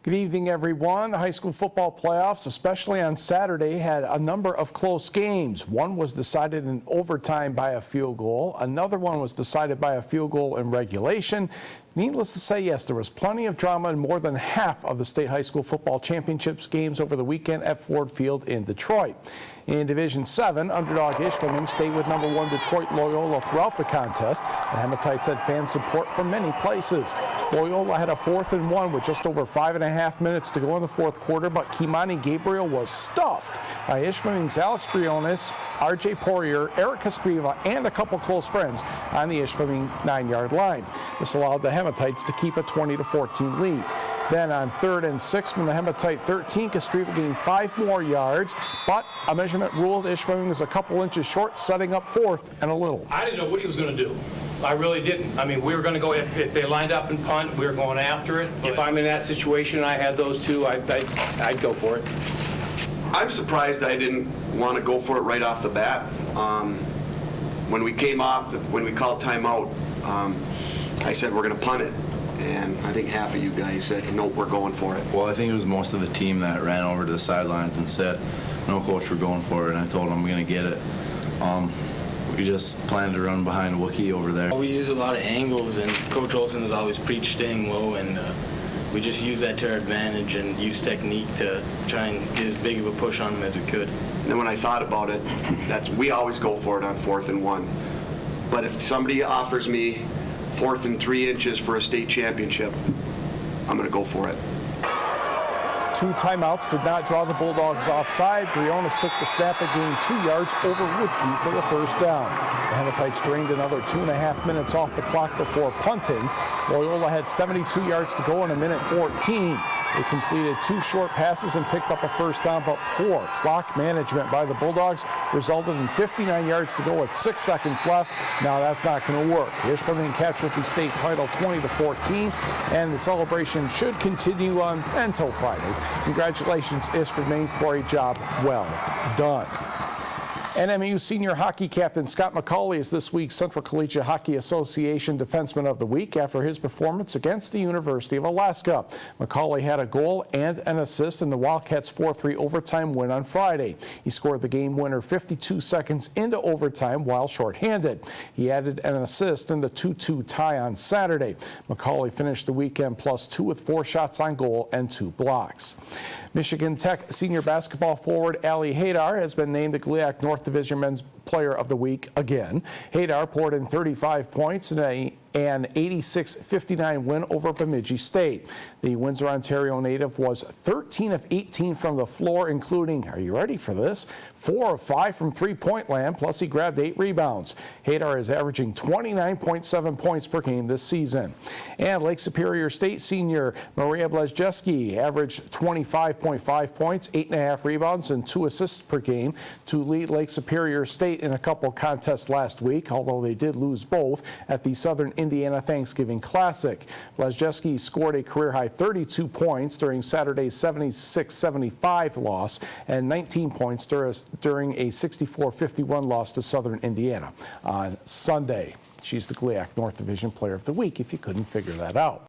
Good evening, everyone. The high school football playoffs, especially on Saturday, had a number of close games. One was decided in overtime by a field goal. Another one was decided by a field goal in regulation. Needless to say, yes, there was plenty of drama in more than half of the state high school football championships games over the weekend at Ford Field in Detroit. In Division 7, underdog Ishpeming stayed with number 1 Detroit Loyola throughout the contest. The Hematites had fan support from many places. Loyola had a 4th and 1 with just over 5.5 minutes to go in the fourth quarter, but Kimani Gabriel was stuffed by Ishpeming's Alex Briones, RJ Poirier, Eric Castriva, and a couple close friends on the Ishpeming 9-yard line. This allowed the Hematites to keep a 20-14 lead. Then on 3rd and 6 from the Hematite 13, Castriva gained 5 more yards, but a measurement ruled Ishpeming was a couple inches short, setting up 4th and a little. I didn't know what he was going to do. I really didn't. I mean, we were going to go, if they lined up and punt, we were going after it. If I'm in that situation, I had those two, I'd go for it. I'm surprised I didn't want to go for it right off the bat. When we came off, when we called timeout, I said we're going to punt it. And I think half of you guys said, nope, we're going for it. Well, I think it was most of the team that ran over to the sidelines and said, no, coach, we're going for it. And I told them I'm going to get it. We just planned to run behind Wookie over there. We use a lot of angles, and Coach Olson has always preached staying low, and we just use that to our advantage and use technique to try and get as big of a push on them as we could. And then when I thought about it, we always go for it on 4th and 1. But if somebody offers me 4th and 3 inches for a state championship, I'm going to go for it. 2 timeouts did not draw the Bulldogs offside. Briones took the snap and gained 2 yards over Woodkey for the first down. The Hematites drained another 2.5 minutes off the clock before punting. Loyola had 72 yards to go in 1:14. They completed 2 short passes and picked up a first down, but poor clock management by the Bulldogs resulted in 59 yards to go with 6 seconds left. Now that's not going to work. Ishpeming captured the state title 20-14, and the celebration should continue on until Friday. Congratulations, Ishpeming, for a job well done. NMU senior hockey captain Scott McCauley is this week's Central Collegiate Hockey Association Defenseman of the Week after his performance against the University of Alaska. McCauley had a goal and an assist in the Wildcats' 4-3 overtime win on Friday. He scored the game winner 52 seconds into overtime while shorthanded. He added an assist in the 2-2 tie on Saturday. McCauley finished the weekend +2 with 4 shots on goal and 2 blocks. Michigan Tech senior basketball forward Ali Hadar has been named the GLIAC North Division Men's Player of the Week again. Hadar poured in 35 points in an 86-59 win over Bemidji State. The Windsor, Ontario native was 13 of 18 from the floor, including, are you ready for this, 4 of 5 from three-point land, plus he grabbed 8 rebounds. Hadar is averaging 29.7 points per game this season. And Lake Superior State senior Maria Blazejewski averaged 25.5 points, 8.5 rebounds, and 2 assists per game to lead Lake Superior State in a couple contests last week, although they did lose both at the Southern Indiana Thanksgiving Classic. Blazejewski scored a career-high 32 points during Saturday's 76-75 loss and 19 points during a 64-51 loss to Southern Indiana on Sunday. She's the GLIAC North Division Player of the Week, if you couldn't figure that out.